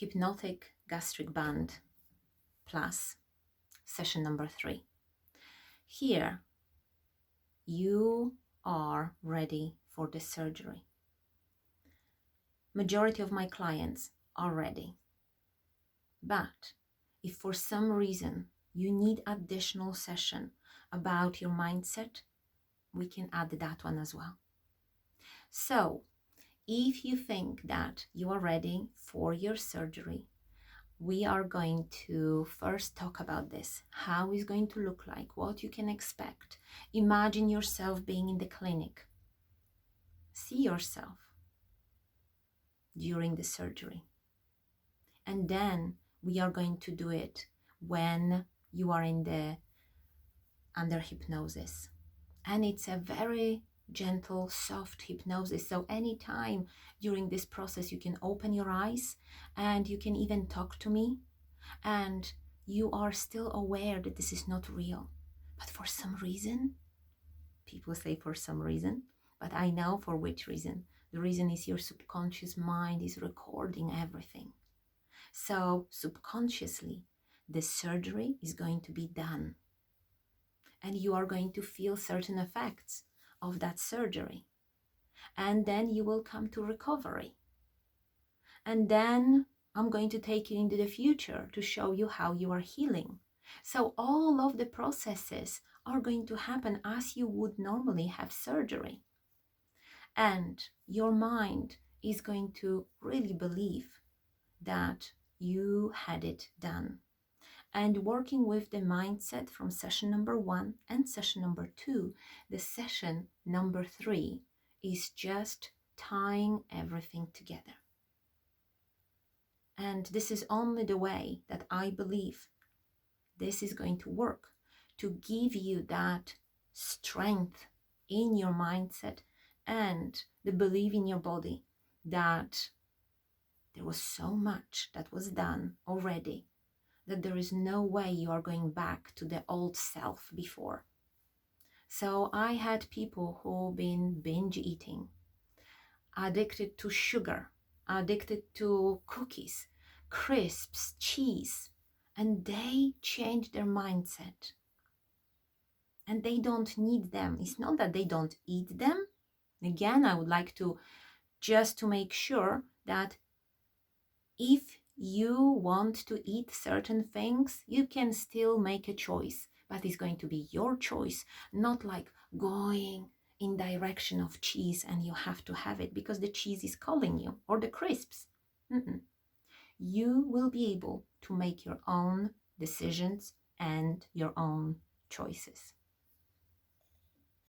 Hypnotic Gastric Band Plus, session number 3. Here, you are ready for the surgery. Majority of my clients are ready. But if for some reason you need additional session about your mindset, we can add that one as well. So, if you think that you are ready for your surgery, we are going to first talk about this, how it's going to look like, what you can expect. Imagine yourself being in the clinic. See yourself during the surgery. And then we are going to do it when you are under hypnosis. And it's a very gentle, soft hypnosis. So anytime during this process, you can open your eyes and you can even talk to me, and you are still aware that this is not real. But for some reason, people say for some reason, but I know for which reason. The reason is your subconscious mind is recording everything. So subconsciously, the surgery is going to be done. And you are going to feel certain effects of that surgery. And then you will come to recovery. And then I'm going to take you into the future to show you how you are healing. So all of the processes are going to happen as you would normally have surgery. And your mind is going to really believe that you had it done. And working with the mindset from session number 1 and session number 2, the session number 3 is just tying everything together. And this is only the way that I believe this is going to work, to give you that strength in your mindset and the belief in your body that there was so much that was done already, that there is no way you are going back to the old self before. So I had people who've been binge eating, addicted to sugar, addicted to cookies, crisps, cheese, and they changed their mindset. And they don't need them. It's not that they don't eat them. Again, I would like to just to make sure that if you want to eat certain things, you can still make a choice, but it's going to be your choice, not like going in direction of cheese and you have to have it because the cheese is calling you, or the crisps. You will be able to make your own decisions and your own choices.